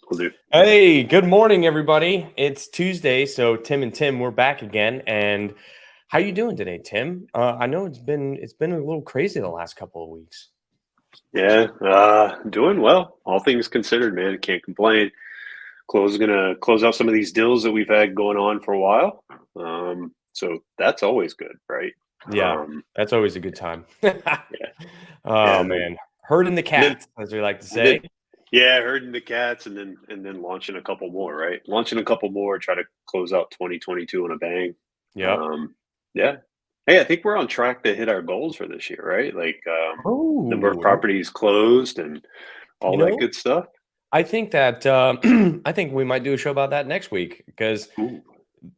Will do. Hey, good morning, everybody. It's Tuesday, so Tim and Tim, we're back again. And how you doing today, Tim? I know it's been a little crazy the last couple of weeks. Yeah, doing well. All things considered, man, can't complain. Gonna close out some of these deals that we've had going on for a while. So that's always good, right? Yeah, Um, that's always a good time. yeah, yeah, Oh and then man, herding the and then cats, as we like to and say. then yeah, herding the cats, and then launching a couple more, right? Launching a couple more, try to close out 2022 on a bang. Yep. Um, yeah. Hey, I think we're on track to hit our goals for this year, right? Like number of Oh, properties closed and you all that know, good stuff. I think that I think we might do a show about that next week because Ooh,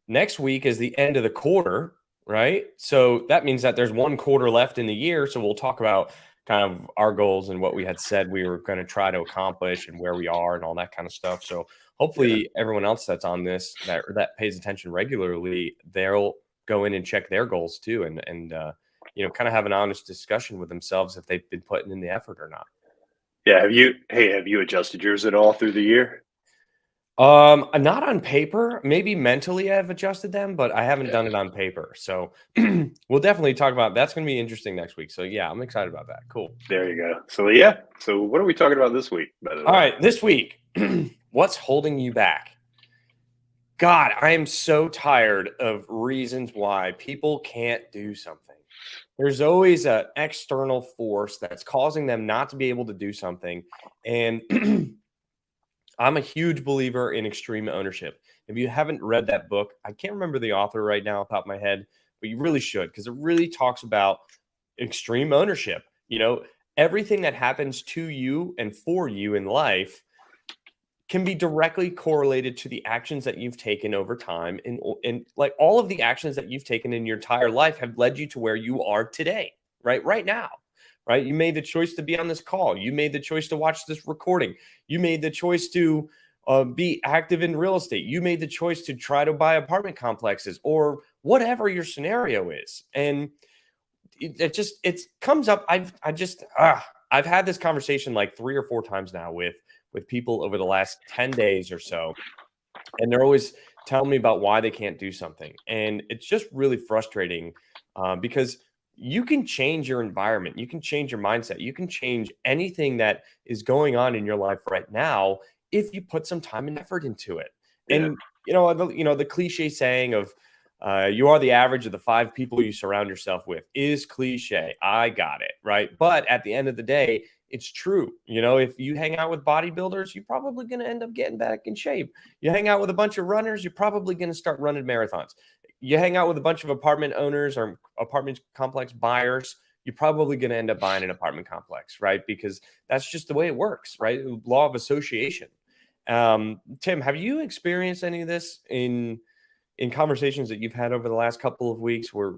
next week is the end of the quarter, right? So that means that there's one quarter left in the year. So we'll talk about kind of our goals and what we had said we were going to try to accomplish and where we are and all that kind of stuff. So yeah. hopefully everyone else that's on this that pays attention regularly, they'll go in and check their goals too, and kind of have an honest discussion with themselves if they've been putting in the effort or not. Yeah, have you adjusted yours at all through the year? Not on paper. Maybe mentally I've adjusted them, but I haven't Yeah, done it on paper. So we'll definitely talk about that's going to be interesting next week. So yeah, I'm excited about that. Cool. there you go. So yeah, so what are we talking about this week, by the All way? right, this week, what's holding you back? God, I am so tired of reasons why people can't do something. There's always an external force that's causing them not to be able to do something. And I'm a huge believer in extreme ownership. If you haven't read that book, I can't remember the author right now off the top of my head, but you really should because it really talks about extreme ownership. Everything that happens to you and for you in life can be directly correlated to the actions that you've taken over time. And like all of the actions that you've taken in your entire life have led you to where you are today, right now. Right. You made the choice to be on this call. You made the choice to watch this recording. You made the choice to be active in real estate. You made the choice to try to buy apartment complexes or whatever your scenario is. And it comes up. I've had this conversation like 3 or 4 times now with people over the last 10 days or so, and they're always telling me about why they can't do something, and it's just really frustrating because you can change your environment, you can change your mindset, you can change anything that is going on in your life right now if you put some time and effort into it. Yeah, And the cliche saying of you are the average of the 5 people you surround yourself with is cliche. I got it, right? But at the end of the day, it's true. If you hang out with bodybuilders, you're probably going to end up getting back in shape. You hang out with a bunch of runners, you're probably going to start running marathons. You hang out with a bunch of apartment owners or apartment complex buyers, you're probably going to end up buying an apartment complex, right? Because that's just the way it works, right? Law of association. Tim, have you experienced any of this in conversations that you've had over the last couple of weeks where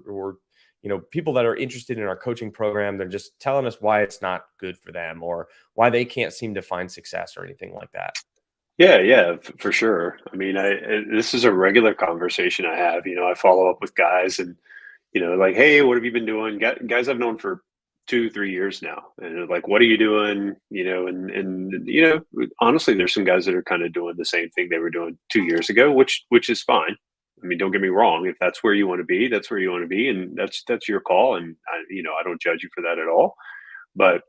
people that are interested in our coaching program, they're just telling us why it's not good for them or why they can't seem to find success or anything like that? yeah, yeah, for sure. I mean, this is a regular conversation I have. I follow up with guys, and like, hey, what have you been doing? Guys I've known for 2, 3 years now, and they're like, what are you doing? And honestly, there's some guys that are kind of doing the same thing they were doing 2 years ago, which is fine. I mean, don't get me wrong. If that's where you want to be, that's where you want to be, and that's your call. And I don't judge you for that at all. But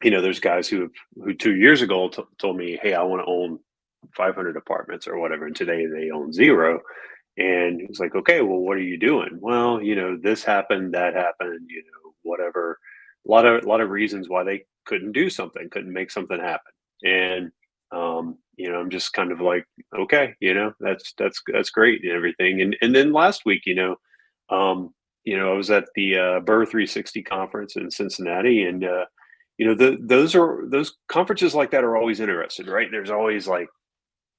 there's guys who 2 years ago told me, hey, I want to own 500 apartments or whatever, and today they own zero. And it's like, okay, well, what are you doing? Well, this happened, that happened, whatever. A lot of reasons why they couldn't do something, couldn't make something happen. And I'm just kind of like, okay, that's great and everything. And then last week, I was at the Burr 360 conference in Cincinnati, and those conferences like that are always interesting, right? There's always like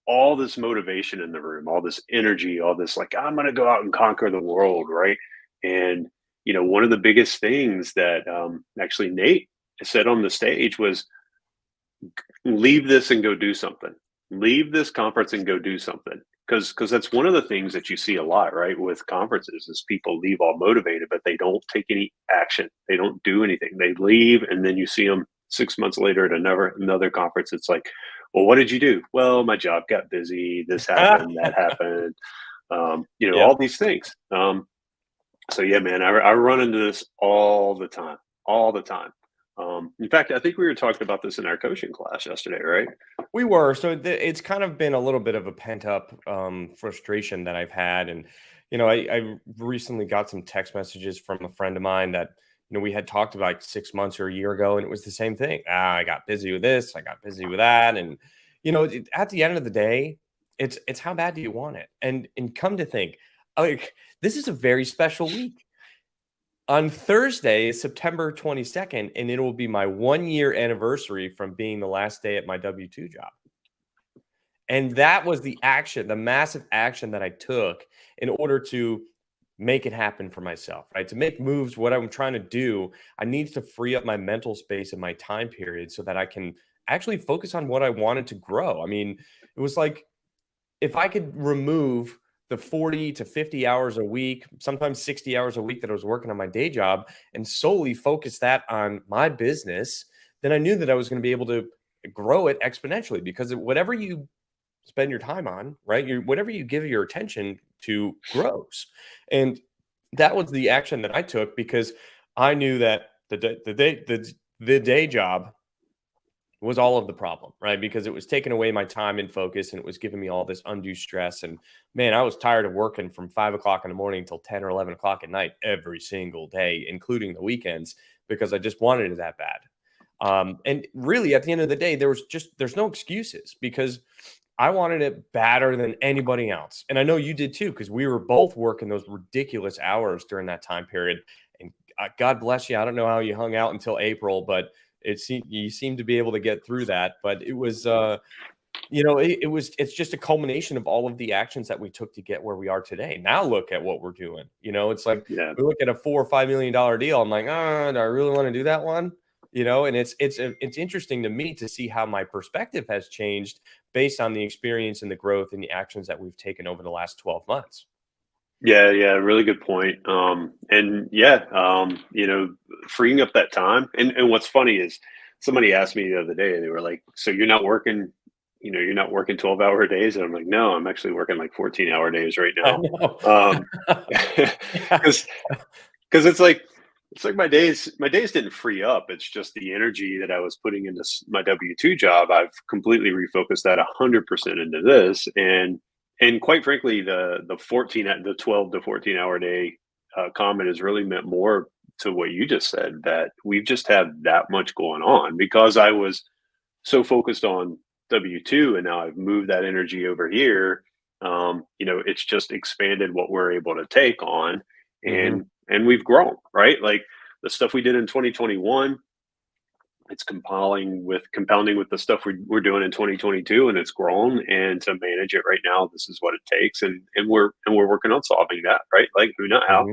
all this motivation in the room, all this energy, all this like, I'm going to go out and conquer the world, right? And one of the biggest things that actually Nate said on the stage was, leave this and go do something. Leave this conference and go do something. Because that's one of the things that you see a lot, right, with conferences is people leave all motivated, but they don't take any action. They don't do anything. They leave, and then you see them 6 months later at another conference. It's like, Well, what did you do? Well, my job got busy. This happened, that happened. Yep. All these things. So yeah, man, I run into this all the time, all the time. In fact, I think we were talking about this in our coaching class yesterday, right? We were. So it's kind of been a little bit of a pent up frustration that I've had. And, I recently got some text messages from a friend of mine that, we had talked about like 6 months or a year ago, and it was the same thing. I got busy with this, I got busy with that. And, at the end of the day, it's how bad do you want it? And come to think, like, this is a very special week. On Thursday is September 22nd, and it will be my 1 year anniversary from being the last day at my W-2 job. And that was the action, the massive action that I took in order to make it happen for myself, right? To make moves, what I'm trying to do, I need to free up my mental space and my time period so that I can actually focus on what I wanted to grow. I mean, it was like if I could remove the 40 to 50 hours a week, sometimes 60 hours a week that I was working on my day job and solely focus that on my business, then I knew that I was going to be able to grow it exponentially because whatever you spend your time on, right? Whatever you give your attention to grows. And that was the action that I took because I knew that the day job was all of the problem, right? Because it was taking away my time and focus and it was giving me all this undue stress. And man, I was tired of working from 5 o'clock in the morning until 10 or 11 o'clock at night every single day, including the weekends, because I just wanted it that bad. And really, at the end of the day, there's no excuses because I wanted it badder than anybody else. And I know you did too, because we were both working those ridiculous hours during that time period. And God bless you. I don't know how you hung out until April, but you seemed to be able to get through that. But it was, it's just a culmination of all of the actions that we took to get where we are today. Now look at what we're doing. It's like Yeah. we look at a $4 or $5 million deal. I'm like, do I really want to do that one? And it's interesting to me to see how my perspective has changed based on the experience and the growth and the actions that we've taken over the last 12 months. Yeah, yeah, really good point. And yeah, freeing up that time. And what's funny is somebody asked me the other day, they were like, "So you're not working, you're not working 12-hour days?" And I'm like, "No, I'm actually working like 14-hour days right I now." know. Um, Yeah. because because it's like my days didn't free up. It's just the energy that I was putting into my W-2 job. I've completely refocused that 100% into this, and quite frankly, the 12 to 14-hour day comment has really meant more to what you just said, that we've just had that much going on because I was so focused on W-2, and now I've moved that energy over here. It's just expanded what we're able to take on, Mhm. and we've grown, right? Like the stuff we did in 2021, it's compounding with the stuff we're doing in 2022, and it's grown. And to manage it right now, this is what it takes, and we're working on solving that, right? Like who not how.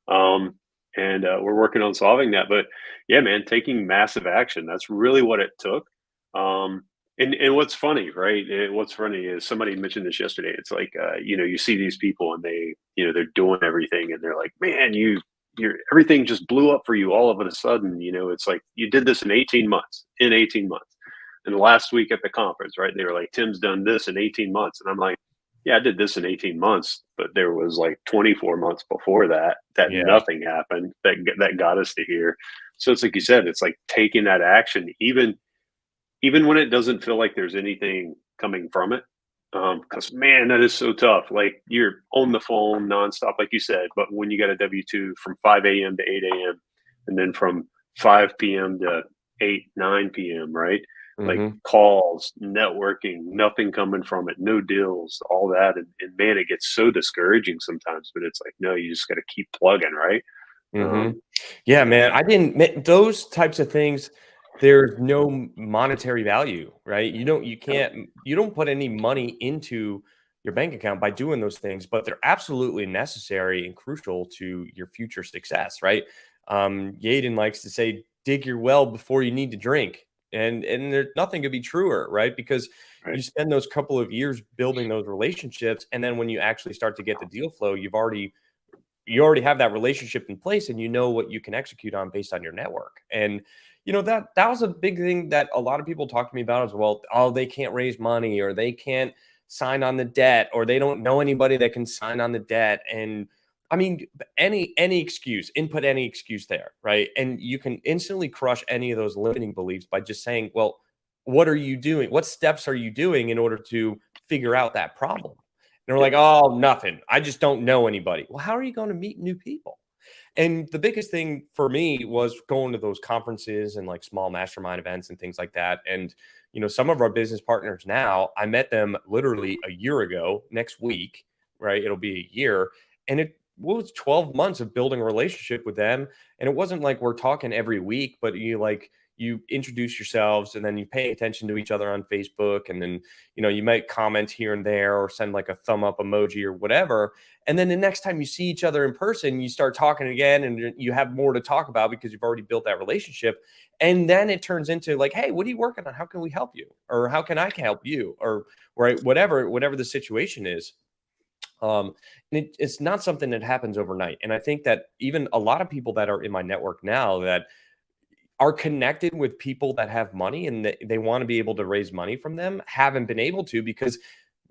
Mhm. And we're working on solving that. But yeah, man, taking massive action, that's really what it took. And what's funny, right? What's funny is somebody mentioned this yesterday. It's like, you see these people and they're doing everything and they're like, man, everything just blew up for you all of a sudden. It's like you did this in 18 months, And the last week at the conference, right? They were like, Tim's done this in 18 months. And I'm like, yeah, I did this in 18 months, but there was like 24 months before that Yeah. nothing happened that got us to here. So it's like you said, it's like taking that action, even when it doesn't feel like there's anything coming from it. Because man, that is so tough. Like you're on the phone nonstop, like you said, but when you got a W-2 from 5 a.m. to 8 a.m. and then from 5 p.m. to 8, 9 p.m., right? Like Mhm. calls, networking, nothing coming from it, no deals, all that. And man, it gets so discouraging sometimes, but it's like, no, you just got to keep plugging, right? Mhm. Um, Yeah, yeah, man, I didn't ma those types of things, there's no monetary value, right? yeah, You don't put any money into your bank account by doing those things, but they're absolutely necessary and crucial to your future success, right? Yaden likes to say, "Dig your well before you need to drink," and there's nothing could be truer, right? Because right. you spend those couple of years building those relationships, and then when you actually start to get the deal flow, you already have that relationship in place and you know what you can execute on based on your network. And that was a big thing that a lot of people talk to me about as well. Oh, they can't raise money, or they can't sign on the debt, or they don't know anybody that can sign on the debt. And I mean, any excuse, input any excuse there, right? And you can instantly crush any of those limiting beliefs by just saying, well, what are you doing? What steps are you doing in order to figure out that problem? And we're Yeah. like, oh, nothing. I just don't know anybody. Well, how are you going to meet new people? And the biggest thing for me was going to those conferences and like small mastermind events and things like that. And, some of our business partners now, I met them literally a year ago next week, right? It'll be a year. And it was 12 months of building a relationship with them. And it wasn't like we're talking every week, but you introduce yourselves and then you pay attention to each other on Facebook. And then, you might comment here and there or send like a thumb up emoji or whatever. And then the next time you see each other in person, you start talking again and you have more to talk about because you've already built that relationship. And then it turns into like, hey, what are you working on? How can we help you? Or how can I help you? Or right, whatever the situation is. And it's not something that happens overnight. And I think that even a lot of people that are in my network now that are connected with people that have money and they want to be able to raise money from them haven't been able to because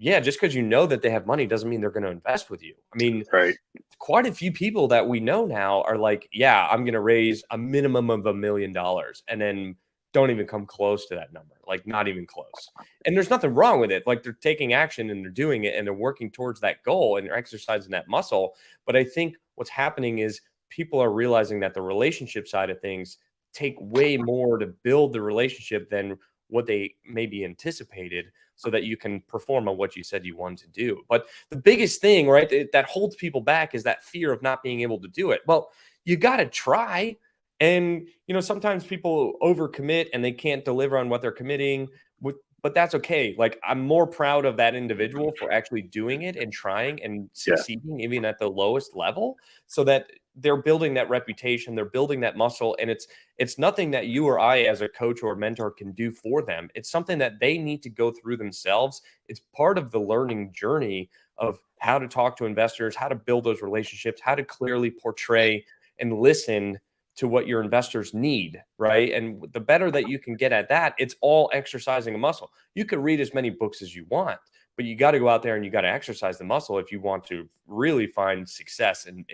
yeah, just because you know that they have money doesn't mean they're going to invest with you. I mean, Right. quite a few people that we know now are like, yeah, I'm going to raise a minimum of $1 million and then don't even come close to that number, like not even close. And there's nothing wrong with it. Like they're taking action and they're doing it and they're working towards that goal and they're exercising that muscle. But I think what's happening is people are realizing that the relationship side of things take way more to build the relationship than what they maybe anticipated so that you can perform on what you said you want to do. But the biggest thing, right, that holds people back is that fear of not being able to do it. Well, you got to try. And, sometimes people overcommit and they can't deliver on what they're committing, but that's okay. Like, I'm more proud of that individual for actually doing it and trying and Yeah. succeeding, even at the lowest level, so that they're building that reputation, they're building that muscle. And it's nothing that you or I as a coach or mentor can do for them. It's something that they need to go through themselves. It's part of the learning journey of how to talk to investors, how to build those relationships, how to clearly portray and listen to what your investors need, right? And the better that you can get at that, it's all exercising a muscle. You can read as many books as you want, but you got to go out there and you got to exercise the muscle if you want to really find success and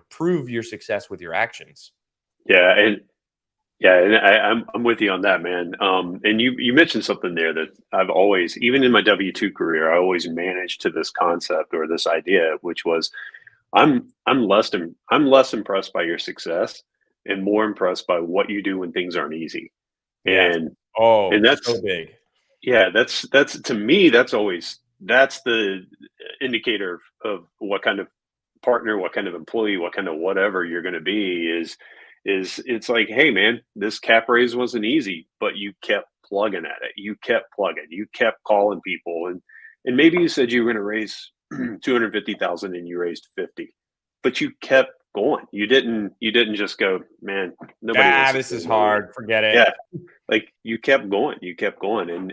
prove your success with your actions. Yeah. And I'm with you on that, man. And you mentioned something there that I've always, even in my W-2 career, I always managed to this concept or this idea, which was I'm less impressed by your success and more impressed by what you do when things aren't easy. Yes. And Oh, and so that's big. yeah, that's to me, that's the indicator of what kind of partner, what kind of employee, what kind of whatever you're going to be is it's like, hey man, this cap raise wasn't easy, but you kept plugging at it. You kept plugging. You kept calling people, and maybe you said you were going to raise 250,000 and you raised 50, but you kept going. You didn't just go, man, nobody wants to This spend is money with. hard. Forget it. Yeah, like you kept going,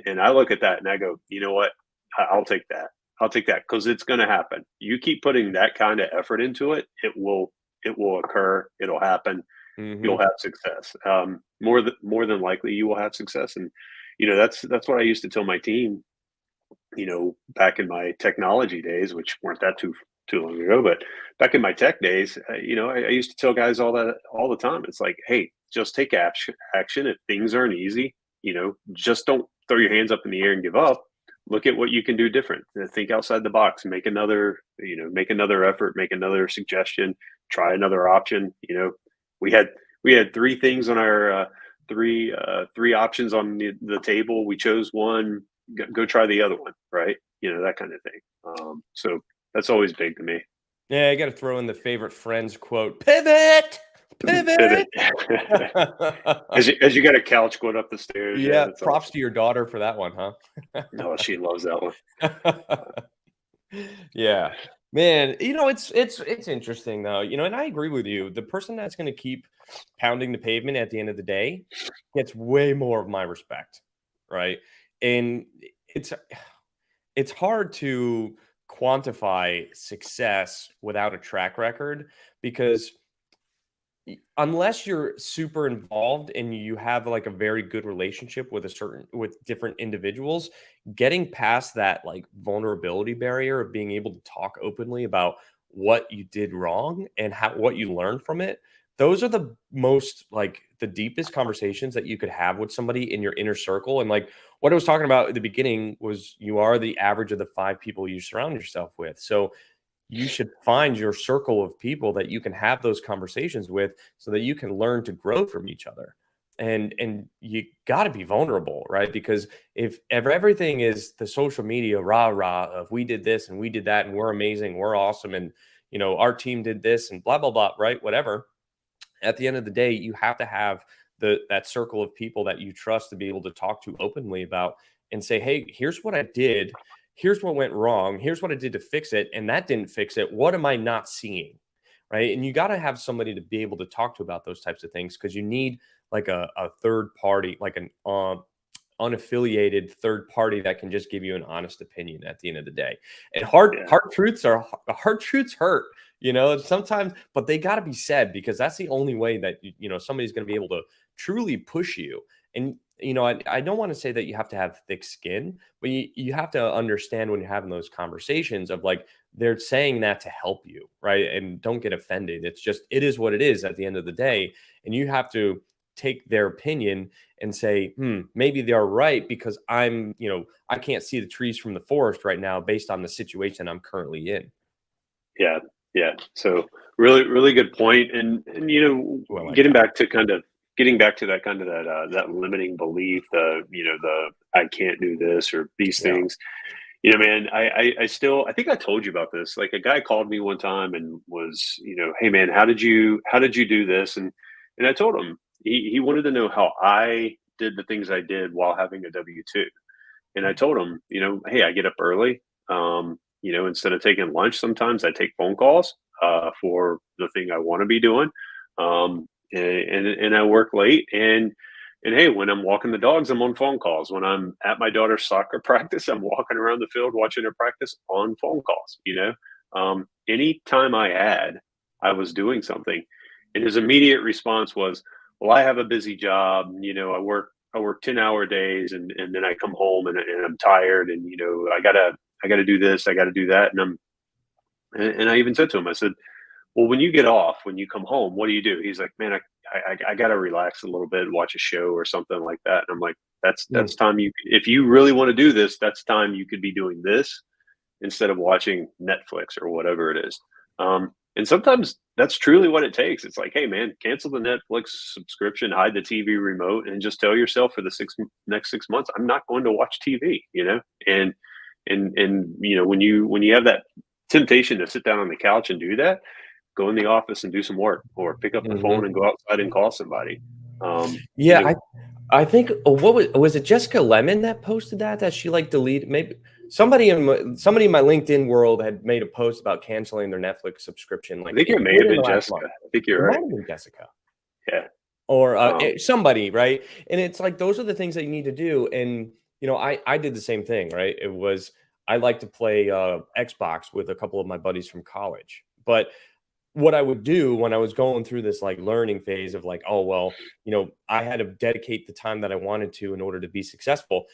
and I look at that and I go, you know what? I'll take that. I'll take that because it's going to happen. You keep putting that kind of effort into it, it will occur. It'll happen. You'll Hmm. have success. More than likely, you will have success. And that's what I used to tell my team. Back in my technology days, which weren't that too long ago, but back in my tech days, I used to tell guys all the time. It's like, hey, just take action. Action. If things aren't easy, just don't throw your hands up in the air and give up. Look at what you can do different. Think outside the box. Make another effort. Make another suggestion. Try another option. We had we had three things on our three options on the table. We chose one. Go try the other one, right? That kind of thing. So that's always big to me. Yeah, I got to throw in the favorite Friends quote: "Pivot, Pivot. pivot." as you got a couch going up the stairs. Yeah, Yeah, that's props awesome. to your daughter for that one, No, she loves that one. huh? Yeah. Man, it's interesting though, and I agree with you. The person that's going to keep pounding the pavement at the end of the day gets way more of my respect, right? And it's it's hard to quantify success without a track record because unless you're super involved and you have like a very good relationship with with different individuals, getting past that like vulnerability barrier of being able to talk openly about what you did wrong and how what you learned from it, those are the most like the deepest conversations that you could have with somebody in your inner circle. And like what I was talking about at the beginning was you are the average of the 5 people you surround yourself with. So you should find your circle of people that you can have those conversations with so that you can learn to grow from each other. And you got to be vulnerable, right? Because if everything is the social media rah rah of we did this and we did that and we're amazing, we're awesome, and our team did this and blah blah blah, right? Whatever, at the end of the day, you have to have that circle of people that you trust to be able to talk to openly about and say, "Hey, here's what I did. Here's what went wrong. Here's what I did to fix it, and that didn't fix it. What am I not seeing?" Right? And you got to have somebody to be able to talk to about those types of things because you need like a third party, like an unaffiliated third party that can just give you an honest opinion at the end of the day. And Yeah. hard truths hurt, sometimes, but they got to be said because that's the only way that somebody's going to be able to truly push you. And I don't want to say that you have to have thick skin, but you have to understand when you're having those conversations of like they're saying that to help you, right? And don't get offended. It is what it is at the end of the day. And you have to take their opinion and say, maybe they're right because I can't see the trees from the forest right now based on the situation I'm currently in. Yeah, yeah. So really, really good point. And Ooh, I like getting that. back to that kind of that limiting belief, the I can't do this or these Yeah. things. Man, I still I think I told you about this. Like a guy called me one time and was, hey man, how did you do this? And I told him he wanted to know how I did the things I did while having a W-2. And I told him, hey, I get up early. Instead of taking lunch, sometimes I take phone calls for the thing I want to be doing. And I work late. And hey, when I'm walking the dogs, I'm on phone calls. When I'm at my daughter's soccer practice, I'm walking around the field watching her practice on phone calls. Any time I had, I was doing something. And his immediate response was, "Well, I have a busy job. I work 10-hour days and then I come home and I'm tired and I gotta do this, I gotta do that." And I even said to him, I said, "Well, when you get off, when you come home, what do you do?" He's like, "Man, I gotta relax a little bit, watch a show or something like that." And I'm like, Mm, That's time if you really want to do this, that's time you could be doing this instead of watching Netflix or whatever it is. And sometimes that's truly what it takes. It's like, hey, man, cancel the Netflix subscription, hide the TV remote, and just tell yourself for the next 6 months, I'm not going to watch TV. And when you have that temptation to sit down on the couch and do that, go in the office and do some work, or pick up the phone mhm. and go outside and call somebody. You Yeah, know, I think what was it Jessica Lemon that posted that she like deleted maybe somebody in my LinkedIn world had made a post about canceling their Netflix subscription I like think it may have within the been last Jessica. month. I think you're It might right. have been Jessica Yeah. or Um, somebody, right? And it's like those are the things that you need to do. And I did the same thing, right? It was I like to play Xbox with a couple of my buddies from college, but what I would do when I was going through this like learning phase of like, oh, well, I had to dedicate the time that I wanted to in order to be successful.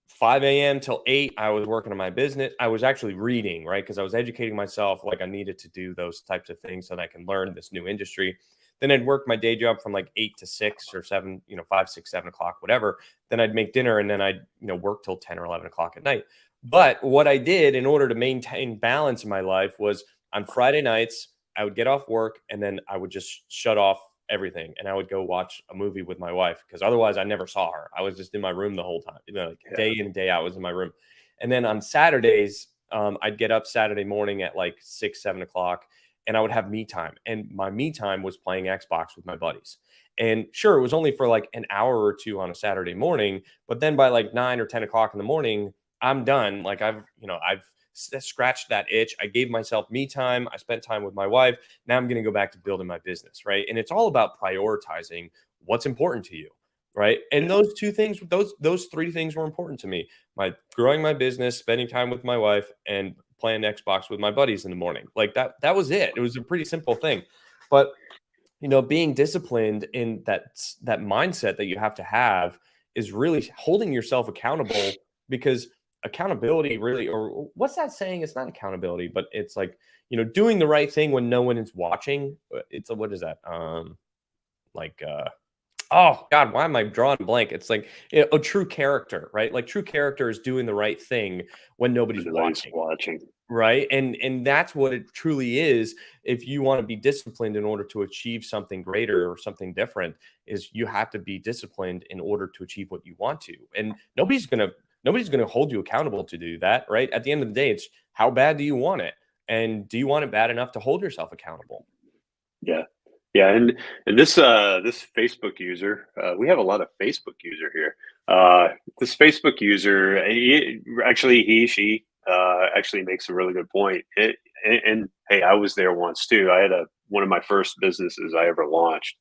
5 a.m. till 8, I was working on my business. I was actually reading, right? Because I was educating myself like I needed to do those types of things so that I can learn this new industry. Then I'd work my day job from like 8 to 6 or 7, 5, 6, 7 o'clock, whatever. Then I'd make dinner and then I'd, work till 10 or 11 o'clock at night. But what I did in order to maintain balance in my life was on Friday nights, I would get off work and then I would just shut off everything and I would go watch a movie with my wife because otherwise I never saw her. I was just in my room the whole time, like day yeah. in and day out I was in my room. And then on Saturdays, I'd get up Saturday morning at like 6, 7 o'clock and I would have me time. And my me time was playing Xbox with my buddies. And sure, it was only for like an hour or two on a Saturday morning, but then by like 9 or 10 o'clock in the morning, I'm done. Like I've scratched that itch. I gave myself me time. I spent time with my wife. Now I'm going to go back to building my business, right? And it's all about prioritizing what's important to you, right? And Yeah. those two things, those three things were important to me: my growing my business, spending time with my wife, and playing Xbox with my buddies in the morning. Like that was it. It was a pretty simple thing, but being disciplined in that mindset that you have to have is really holding yourself accountable, because accountability really, or what's that saying? It's not accountability, but it's like, doing the right thing when no one is watching. It's what is that? Like oh God, why am I drawing a blank? It's like a true character, right? Like true character is doing the right thing when When nobody's nobody's watching. watching. Right, and that's what it truly is. If you wanna be disciplined in order to achieve something greater or something different, is you have to be disciplined in order to achieve what you want to, and nobody's gonna hold you accountable to do that, right? At the end of the day, it's how bad do you want it? And do you want it bad enough to hold yourself accountable? Yeah. Yeah, and this Facebook user, we have a lot of Facebook user here. This Facebook user, actually she actually makes a really good point. And hey, I was there once too. I had one of my first businesses I ever launched.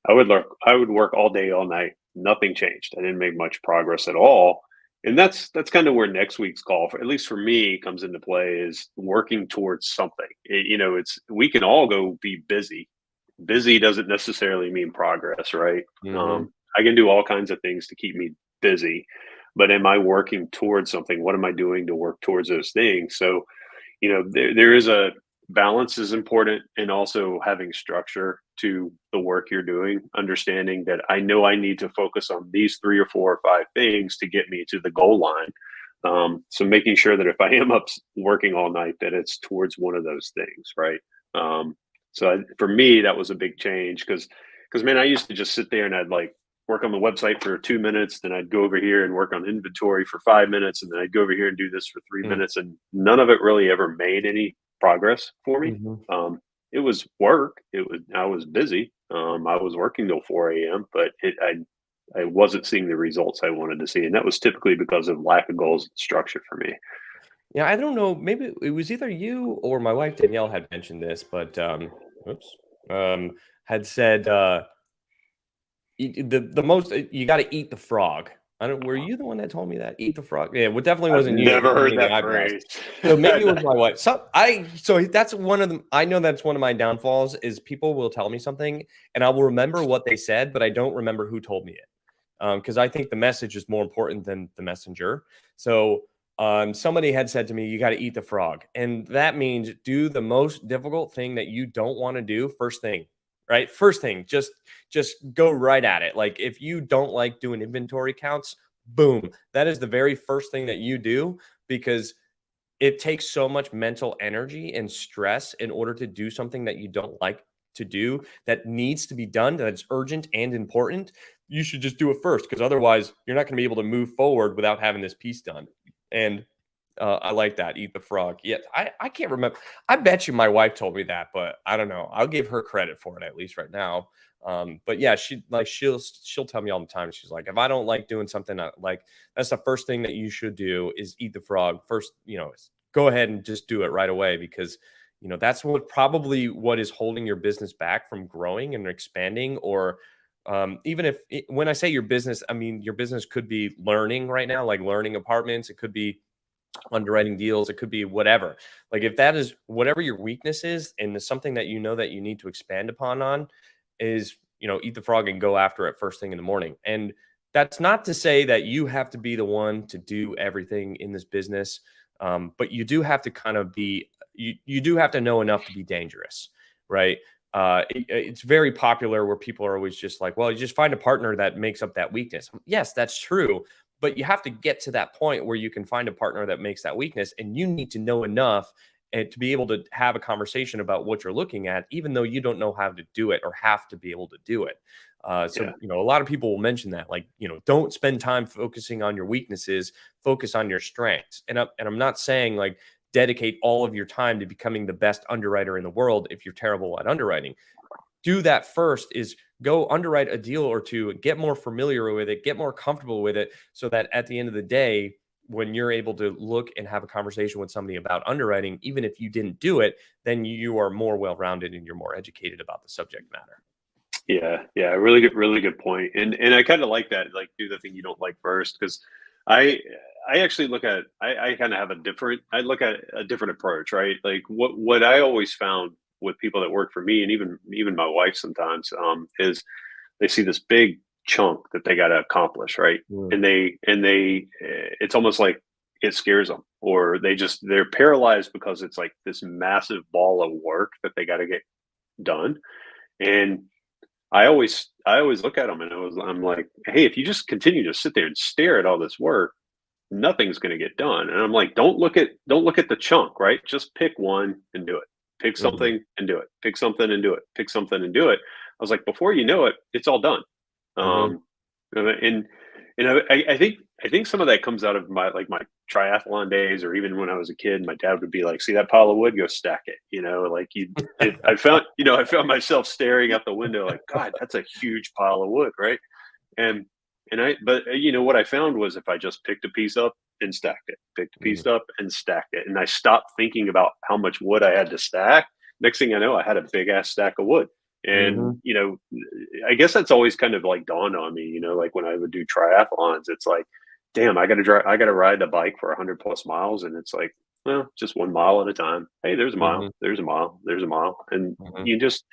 I would work all day, all night. Nothing changed. I didn't make much progress at all. And that's kind of where next week's call, for at least for me, comes into play, is working towards something. It's we can all go be busy. Busy doesn't necessarily mean progress, right? Mhm. I can do all kinds of things to keep me busy, but am I working towards something? What am I doing to work towards those things? So, there is a balance is important, and also having structure to the work you're doing, understanding that I know I need to focus on these three or four or five things to get me to the goal line. So making sure that if I am up working all night, that it's towards one of those things, right? For me, that was a big change, because man, I used to just sit there and I'd like work on the website for 2 minutes, then I'd go over here and work on inventory for 5 minutes, and then I'd go over here and do this for three Mm, minutes, and none of it really ever made any progress for me. mhm. It was work. I was busy. I was working till 4 a.m., but I wasn't seeing the results I wanted to see, and that was typically because of lack of goals and structure for me. Yeah, I don't know, maybe it was either you or my wife Danielle had mentioned this, but, oops, had said, the most you gotta eat the frog. I don't Were you the one that told me that? Eat the frog? Yeah, well, definitely I've wasn't you, it was never one heard of the that eyebrows. phrase. So maybe it was my wife. So that's one of the I know that's one of my downfalls is people will tell me something and I will remember what they said, but I don't remember who told me it. Because I think the message is more important than the messenger. So somebody had said to me, "You got to eat the frog," and that means do the most difficult thing that you don't want to do first thing, right? First thing, just go right at it. Like if you don't like doing inventory counts, boom, that is the very first thing that you do, because it takes so much mental energy and stress in order to do something that you don't like to do, that needs to be done, that's urgent and important. You should just do it first, because otherwise you're not going to be able to move forward without having this piece done. And I like that. Eat the frog. Yeah, I can't remember. I bet you my wife told me that, but I don't know. I'll give her credit for it at least right now. But yeah, she'll tell me all the time. She's like, if I don't like doing something, like that's the first thing that you should do is eat the frog first. Go ahead and just do it right away, because that's what is holding your business back from growing and expanding. Or even if when I say your business, I mean your business could be learning right now, like learning apartments. It could be underwriting deals, it could be whatever. Like if that is whatever your weakness is and it's something that you know that you need to expand upon on, is eat the frog and go after it first thing in the morning. And that's not to say that you have to be the one to do everything in this business, but you do have to kind of be you do have to know enough to be dangerous, right? It's very popular where people are always just like, well, you just find a partner that makes up that weakness. Yes, that's true, but you have to get to that point where you can find a partner that makes that weakness, and you need to know enough and to be able to have a conversation about what you're looking at, even though you don't know how to do it or have to be able to do it. So, Yeah, a lot of people will mention that, like, don't spend time focusing on your weaknesses, focus on your strengths. And I'm not saying like dedicate all of your time to becoming the best underwriter in the world if you're terrible at underwriting. Do that first, is go underwrite a deal or two, get more familiar with it, get more comfortable with it, so that at the end of the day, when you're able to look and have a conversation with somebody about underwriting, even if you didn't do it, then you are more well-rounded and you're more educated about the subject matter. yeah, really good point. And I kind of like that, like do the thing you don't like first, because I I actually I kind of have I look at a different approach, right? Like what I always found with people that work for me, and even my wife sometimes, is they see this big chunk that they got to accomplish, right? Mm. And it's almost like it scares them, or they're paralyzed because it's like this massive ball of work that they got to get done. And I always look at them, and I'm like, hey, if you just continue to sit there and stare at all this work, nothing's going to get done. And I'm like, don't look at the chunk, right? Just pick one and do it. Pick Mhm. something and do it. Pick something and do it. Pick something and do it. I was like, before you know it, it's all done. Mhm. Um, and I think some of that comes out of my triathlon days, or even when I was a kid. My dad would be like, "See that pile of wood? Go stack it." Like you. I found myself staring out the window, like, God, that's a huge pile of wood, right? And but what I found was, if I just picked a piece up and stacked it, picked a Mhm. piece up and stacked it, and I stopped thinking about how much wood I had to stack. Next thing I know, I had a big ass stack of wood. And Mhm. I guess that's always kind of like dawned on me. Like when I would do triathlons, it's like, damn, I got to ride the bike for 100 plus miles, and it's like, well, just 1 mile at a time. Hey, there's a mile, Mhm. there's a mile, there's a mile, and Mhm. you just,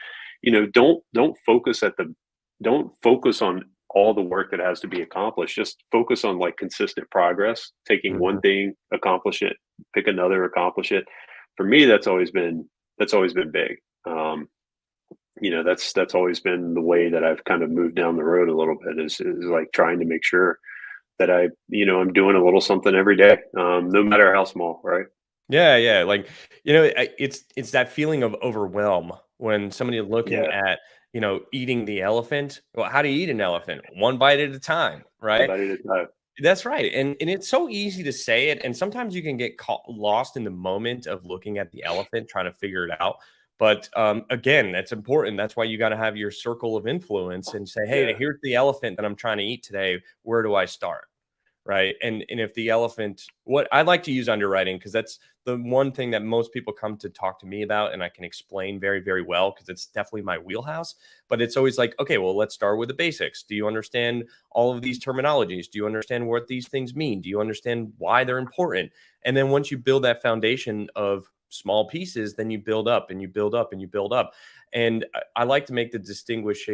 don't focus on all the work that has to be accomplished. Just focus on like consistent progress, taking one Mhm. thing, accomplish it, pick another, accomplish it. For me, that's always been big. That's always been the way that I've kind of moved down the road a little bit, is like trying to make sure that I'm doing a little something every day, no matter how small, right? Yeah, yeah, like, it's that feeling of overwhelm when somebody looking Yeah, at, eating the elephant. Well, how do you eat an elephant? One bite at a time, one right? bite at a time. That's right, and it's so easy to say it, and sometimes you can get caught lost in the moment of looking at the elephant, trying to figure it out. But, again, that's important. That's why you gotta have your circle of influence and say, "Hey, Yeah, here's the elephant that I'm trying to eat today. Where do I start?" Right? And if the elephant, what I like to use underwriting, because that's the one thing that most people come to talk to me about, and I can explain very, very well because it's definitely my wheelhouse. But it's always like, okay, well, let's start with the basics. Do you understand all of these terminologies? Do you understand what these things mean? Do you understand why they're important? And then once you build that foundation of small pieces, then you build up and you build up and you build up. And I like to make the distinguish.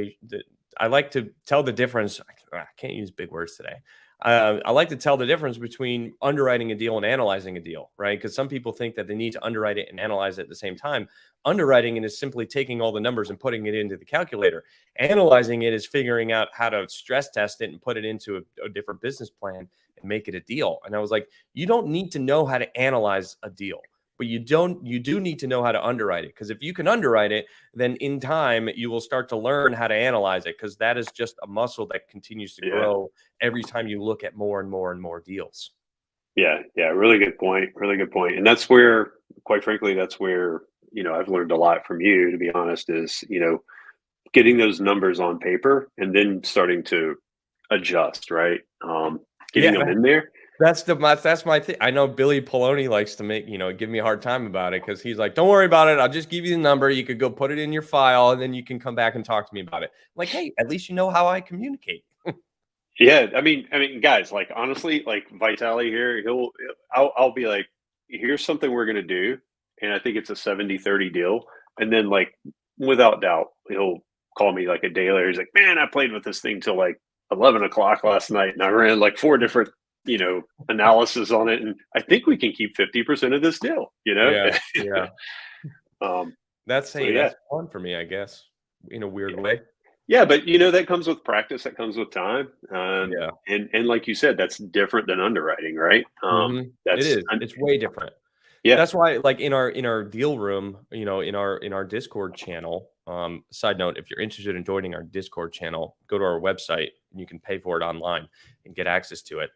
I like to tell the difference. I can't use big words today. I like to tell the difference between underwriting a deal and analyzing a deal, right? Because some people think that they need to underwrite it and analyze it at the same time. Underwriting it is simply taking all the numbers and putting it into the calculator. Analyzing it is figuring out how to stress test it and put it into a different business plan and make it a deal. And I was like, you don't need to know how to analyze a deal, but you do need to know how to underwrite it. Because if you can underwrite it, then in time you will start to learn how to analyze it, because that is just a muscle that continues to yeah, grow every time you look at more and more and more deals. yeah, yeah. Really good point. Really good point. And that's where, quite frankly, that's where I've learned a lot from you. To be honest, is getting those numbers on paper and then starting to adjust, right? Getting Yeah, them in there. that's my thing. I know Billy Poloni likes to give me a hard time about it, because he's like, "Don't worry about it. I'll just give you the number. You could go put it in your file, and then you can come back and talk to me about it." I'm like, hey, at least you know how I communicate. Yeah, I mean, guys, like honestly, like Vitali here, I'll be like, here's something we're gonna do, and I think it's a 70-30 deal, and then like without doubt, he'll call me like a day later. He's like, man, I played with this thing till like 11 o'clock last night, and I ran like four different analysis on it, and I think we can keep 50% of this deal. Yeah, yeah. um, That's so hey, yeah, that's fun for me, I guess, in a weird way. yeah, but that comes with practice. That comes with time. Yeah. And like you said, that's different than underwriting, right? Mhm. It That's is. It's way different. yeah. That's why, like, in our deal room, in our Discord channel, side note, if you're interested in joining our Discord channel, go to our website and you can pay for it online and get access to it.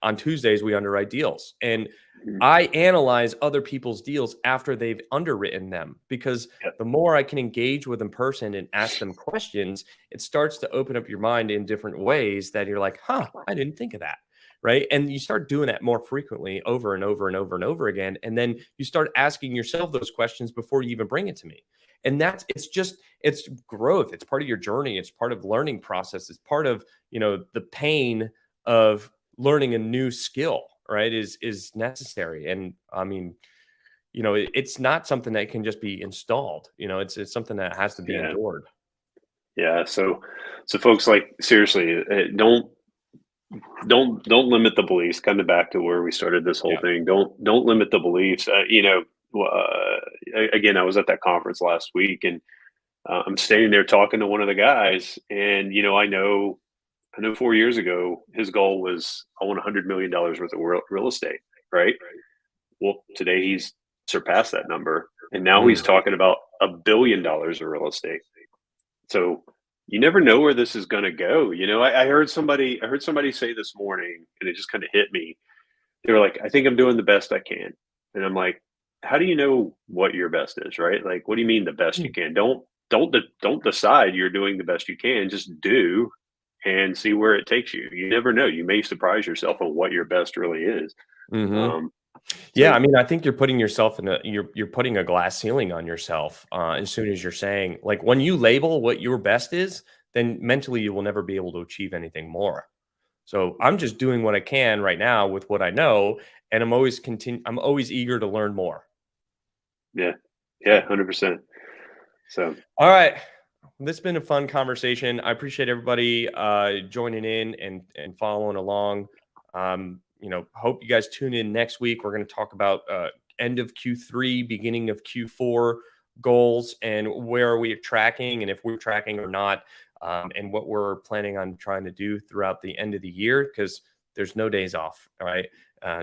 On Tuesdays, we underwrite deals, and Mhm. I analyze other people's deals after they've underwritten them, because Yeah, the more I can engage with them in person and ask them questions, it starts to open up your mind in different ways that you're like, huh, I didn't think of that. Right. And you start doing that more frequently, over and over and over and over again. And then you start asking yourself those questions before you even bring it to me. And it's growth. It's part of your journey. It's part of learning process. It's part of, the pain of learning a new skill, right? Is necessary. And I mean, it's not something that can just be installed. It's something that has to be Yeah. endured. Yeah. So folks, like, seriously, don't limit the beliefs. Kind of back to where we started this whole Yeah. thing. Don't limit the beliefs. Again, I was at that conference last week, and I'm standing there talking to one of the guys, and I know 4 years ago his goal was, I want $100 million worth of real estate, right? Well, today he's surpassed that number, and now he's Mm. talking about $1 billion of real estate. So you never know where this is going to go. I heard somebody say this morning, and it just kind of hit me. They were like, "I think I'm doing the best I can," and I'm like, "How do you know what your best is, right? Like, what do you mean the best you can? Don't decide you're doing the best you can. Just do, and see where it takes you. You never know. You may surprise yourself on what your best really is." Hmm. Um, Yeah, I so mean, I think you're putting yourself you're putting a glass ceiling on yourself as soon as you're saying, like, when you label what your best is, then mentally you will never be able to achieve anything more. So I'm just doing what I can right now with what I know, and I'm always eager to learn more. yeah, yeah, So 100%. So all right. This has been a fun conversation. I appreciate everybody joining in and following along. Hope you guys tune in next week. We're going to talk about end of Q3, beginning of Q4 goals, and where are we tracking, and if we're tracking or not, and what we're planning on trying to do throughout the end of the year, because there's no days off. All right.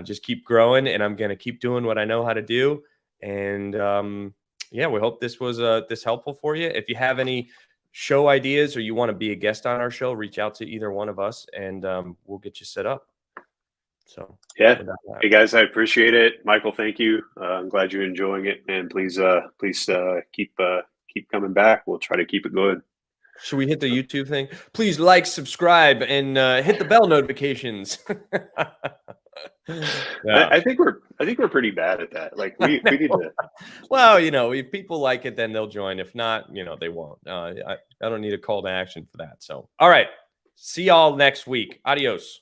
Just keep growing, and I'm going to keep doing what I know how to do. And yeah, we hope this was this helpful for you. If you have any show ideas or you want to be a guest on our show, reach out to either one of us, and we'll get you set up. So yeah. with that, Hey guys, I appreciate it. Michael, thank you. I'm glad you're enjoying it, and please keep coming back. We'll try to keep it good. should we hit the YouTube thing? Please like, subscribe, and hit the bell notifications. I, Yeah. I think we're pretty bad at that. Like, we need to. Well, if people like it, then they'll join. If not, they won't. I don't need a call to action for that. So, all right. See y'all next week. Adios.